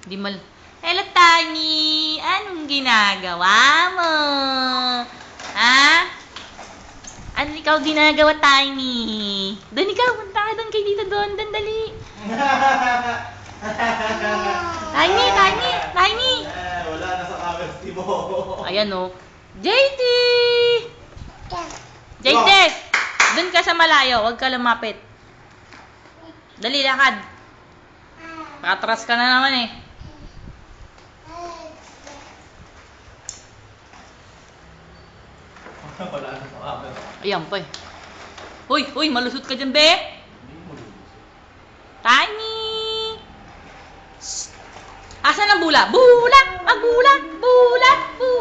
Di mal... Hello, Tani! Anong ginagawa mo? Ha? Ano ikaw ginagawa, Tiny? Doon ikaw, punta ka doon kay dito doon. Doon, dali. Tiny! Wala na sa camera si mo. Ayan o. JT! JT! Doon ka sa malayo, huwag ka lumapit. Dali, lakad. Nakatras ka na naman eh. Wala na sa camera. Ayan pa eh. Uy, malusot ka dyan, be. Tiny! Shh. Asan ang bula? Bula!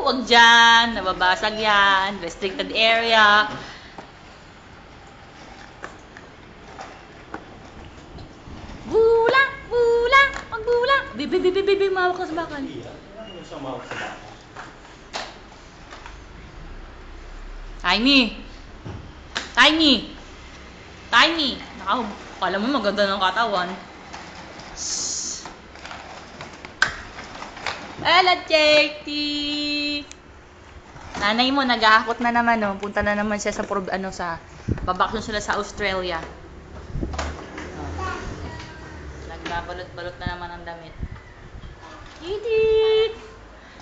Huwag dyan. Nababasag yan. Restricted area. Bula! Magbula! Bebe, mawak ka sa bakal. Ano siya mawak sa bakal? Tiny! Kala mo maganda ng katawan. Hello, JT! Nanay mo, naghahakot na naman, oh. Punta na naman siya sa, babakasyon sila sa Australia. Nagbabalot-balot na naman ang damit. JT!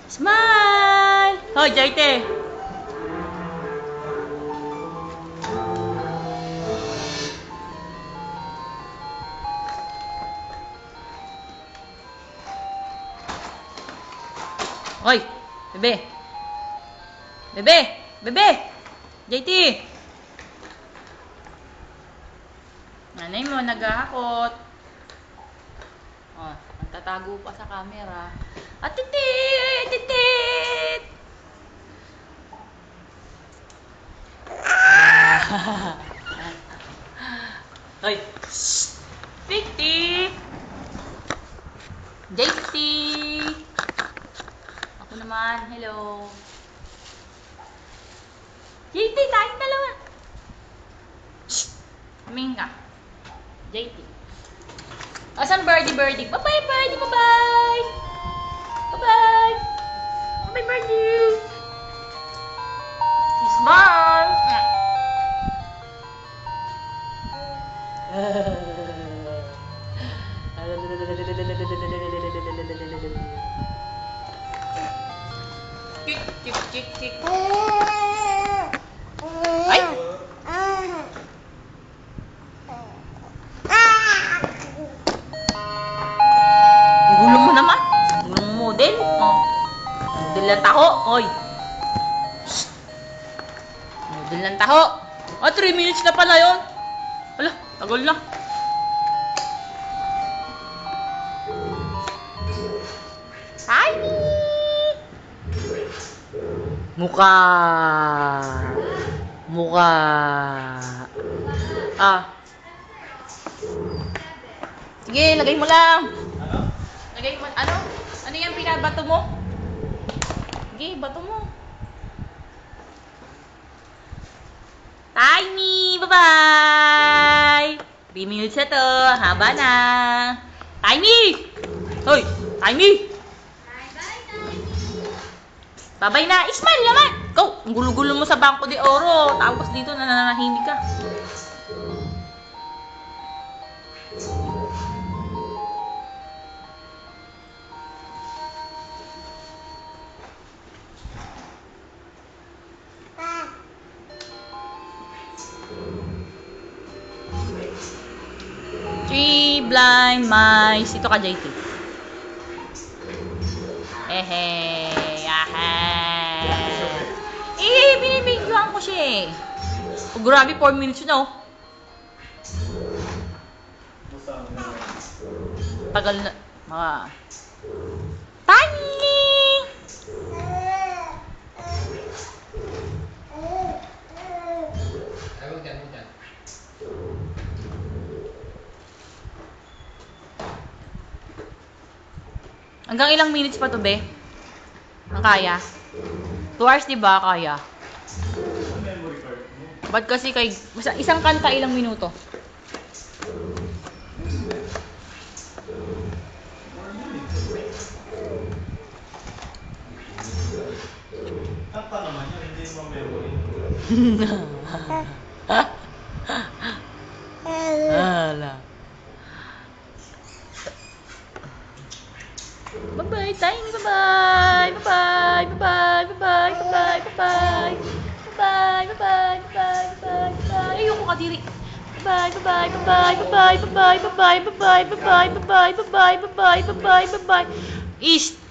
Smile! Hoy, JT! Hoy! Bebe! JT! Nanay mo, naghahakot. Oh, tatago pa sa camera. At titit! Hoy! Titit! JT! Ako naman, hello. JT, tayong dalawa. Shh! Huminga ka. JT. Asan birdie? Bye-bye, birdie. Bye-bye. Bye-bye, birdie. Smile. Kik. Ay! Gulong mo naman. Gulong model. Oh. Model ng taho. Oy. Model ng taho. 3 minutes na pala yun. Hala, tagal na. Tiny! Mukha. Sige, lagay mo lang. Lagay mo, ano? Ano yung pinabato mo? Sige, bato mo. Tiny! Bye-bye! 3 minutes na to. Haba na. Tiny! Hoy! Tiny! Bye-bye na. Ismail naman! Go! Ang gulo-gulo mo sa Bangko de Oro. Tapos dito nananahimik ka. Three blind mice. Ito ka, JT. Binibigyan ko siya eh. Oh, grabe, 4 minutes na oh. Tagal na. Tiny! Hanggang ilang minutes pa to, be? Ang kaya? 2 hours, diba? Kaya. Ba't kasi isang kanta ilang minuto? yung memory. Hala. Bye-bye, Tiny. Bye-bye. Bye-bye. Bye-bye. Bye-bye. Bye-bye. Bye-bye. Bye-bye. Bye-bye. Bye-bye. Bye-bye. Ayoko ka diri. Bye-bye. Bye-bye. Bye-bye. Bye-bye. Bye-bye. Bye-bye. Bye-bye. Bye-bye. Bye-bye. Bye-bye. Bye-bye. Bye-bye. Bye-bye. Bye-bye. Is